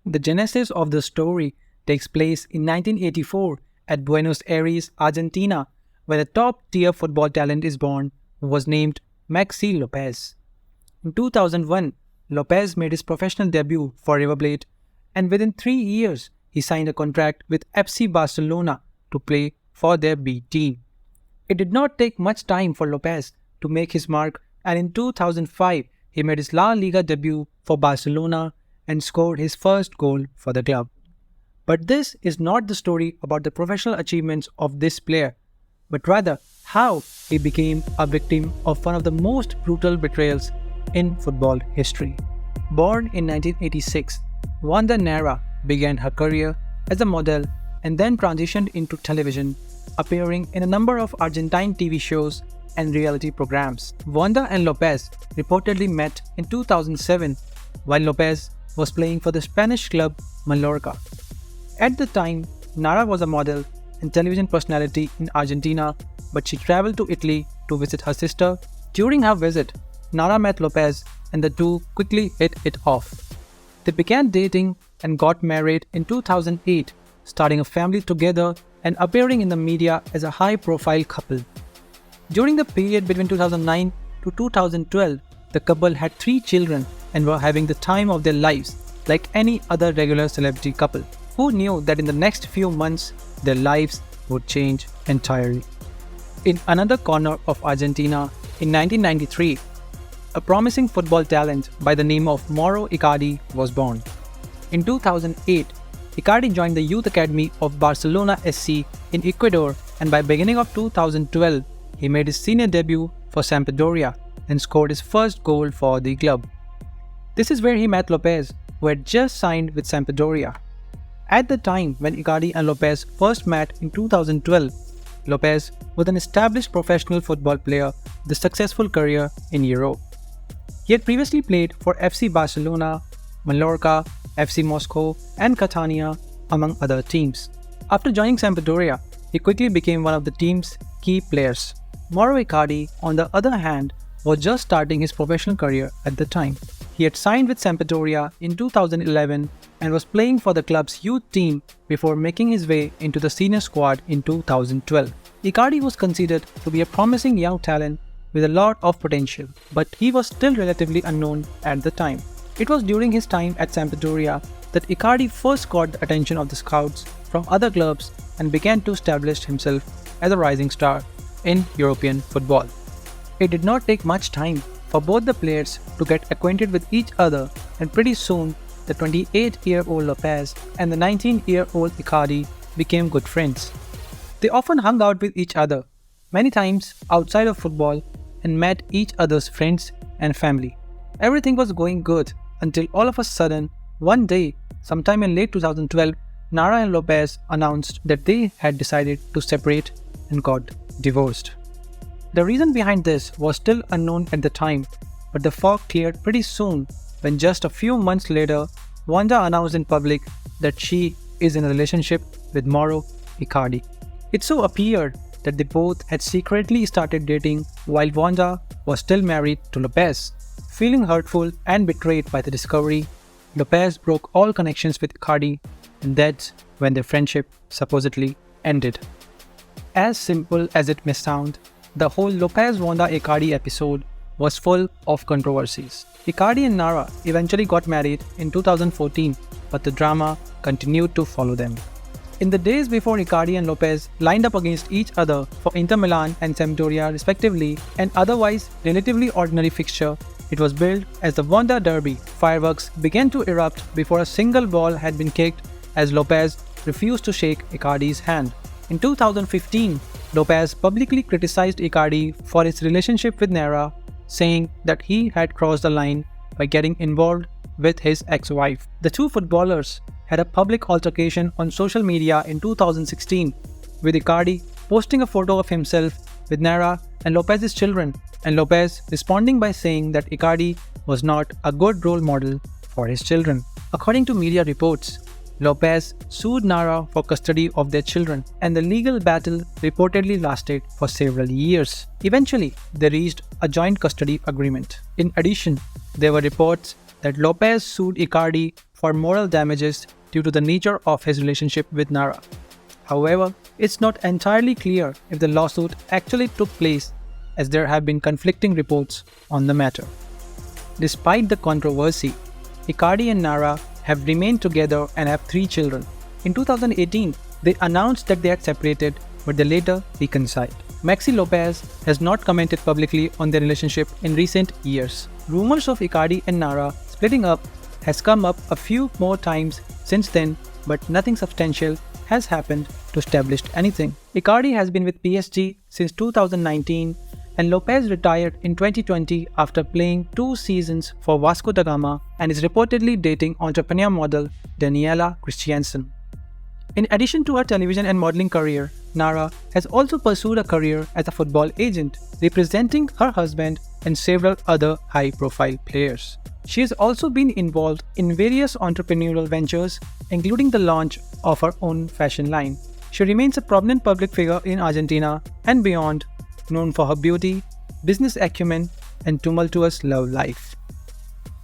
The genesis of the story takes place in 1984 at Buenos Aires, Argentina, where a top-tier football talent is born who was named Maxi Lopez. In 2001, Lopez made his professional debut for River Plate, and within 3 years, he signed a contract with FC Barcelona to play for their B team. It did not take much time for Lopez to make his mark, and in 2005, he made his La Liga debut for Barcelona and scored his first goal for the club. But this is not the story about the professional achievements of this player, but rather how he became a victim of one of the most brutal betrayals in football history. Born in 1986, Wanda Nara began her career as a model and then transitioned into television, appearing in a number of Argentine TV shows and reality programs. Wanda and Lopez reportedly met in 2007 while Lopez was playing for the Spanish club Mallorca. At the time, Nara was a model and television personality in Argentina, but she traveled to Italy to visit her sister. During her visit, Nara met Lopez and the two quickly hit it off. They began dating and got married in 2008, starting a family together and appearing in the media as a high-profile couple. During the period between 2009 to 2012, the couple had 3 children and were having the time of their lives like any other regular celebrity couple. Who knew that in the next few months, their lives would change entirely? In another corner of Argentina, in 1993, a promising football talent by the name of Mauro Icardi was born. In 2008, Icardi joined the youth academy of Barcelona SC in Ecuador, and by beginning of 2012, he made his senior debut for Sampdoria and scored his first goal for the club. This is where he met Lopez, who had just signed with Sampdoria. At the time when Icardi and Lopez first met in 2012, Lopez was an established professional football player with a successful career in Europe. He had previously played for FC Barcelona, Mallorca, FC Moscow, and Catania, among other teams. After joining Sampdoria, he quickly became one of the team's key players. Mauro Icardi, on the other hand, was just starting his professional career at the time. He had signed with Sampdoria in 2011 and was playing for the club's youth team before making his way into the senior squad in 2012. Icardi was considered to be a promising young talent with a lot of potential, but he was still relatively unknown at the time. It was during his time at Sampdoria that Icardi first caught the attention of the scouts from other clubs and began to establish himself as a rising star in European football. It did not take much time for both the players to get acquainted with each other, and pretty soon the 28-year-old Lopez and the 19-year-old Icardi became good friends. They often hung out with each other, many times outside of football, and met each other's friends and family. Everything was going good until all of a sudden, one day, sometime in late 2012, Nara and Lopez announced that they had decided to separate and got divorced. The reason behind this was still unknown at the time, but the fog cleared pretty soon when just a few months later, Wanda announced in public that she is in a relationship with Mauro Icardi. It so appeared that they both had secretly started dating while Wanda was still married to Lopez. Feeling hurtful and betrayed by the discovery, Lopez broke all connections with Icardi, and that's when their friendship supposedly ended. As simple as it may sound, the whole Lopez-Wanda Icardi episode was full of controversies. Icardi and Nara eventually got married in 2014, but the drama continued to follow them. In the days before Icardi and Lopez lined up against each other for Inter Milan and Sampdoria respectively, an otherwise relatively ordinary fixture, it was billed as the Wanda Derby. Fireworks began to erupt before a single ball had been kicked as Lopez refused to shake Icardi's hand. In 2015, Lopez publicly criticized Icardi for his relationship with Nara, saying that he had crossed the line by getting involved with his ex-wife. The two footballers had a public altercation on social media in 2016, with Icardi posting a photo of himself with Nara and Lopez's children, and Lopez responding by saying that Icardi was not a good role model for his children. According to media reports, Lopez sued Nara for custody of their children, and the legal battle reportedly lasted for several years. Eventually, they reached a joint custody agreement. In addition, there were reports that Lopez sued Icardi for moral damages due to the nature of his relationship with Nara. However, it's not entirely clear if the lawsuit actually took place, as there have been conflicting reports on the matter. Despite the controversy, Icardi and Nara have remained together and have 3 children. In 2018, they announced that they had separated, but they later reconciled. Maxi Lopez has not commented publicly on their relationship in recent years. Rumors of Icardi and Nara splitting up has come up a few more times since then, but nothing substantial has happened to establish anything. Icardi has been with PSG since 2019 and Lopez retired in 2020 after playing 2 seasons for Vasco da Gama and is reportedly dating entrepreneur model Daniela Christiansen. In addition to her television and modeling career, Nara has also pursued a career as a football agent, representing her husband and several other high-profile players. She has also been involved in various entrepreneurial ventures, including the launch of her own fashion line. She remains a prominent public figure in Argentina and beyond, known for her beauty, business acumen, and tumultuous love life.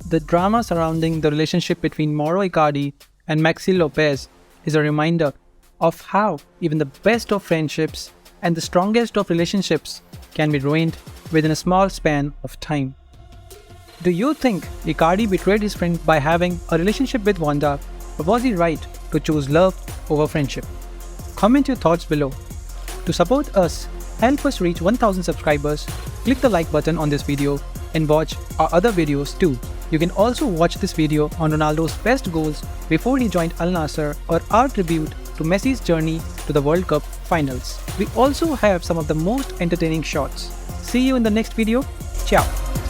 The drama surrounding the relationship between Mauro Icardi and Maxi Lopez is a reminder of how even the best of friendships and the strongest of relationships can be ruined within a small span of time. Do you think Icardi betrayed his friend by having a relationship with Wanda, or was he right to choose love over friendship? Comment your thoughts below. To support us, help us reach 1000 subscribers, click the like button on this video and watch our other videos too. You can also watch this video on Ronaldo's best goals before he joined Al Nassr, or our tribute to Messi's journey to the World Cup finals. We also have some of the most entertaining shots. See you in the next video. Ciao.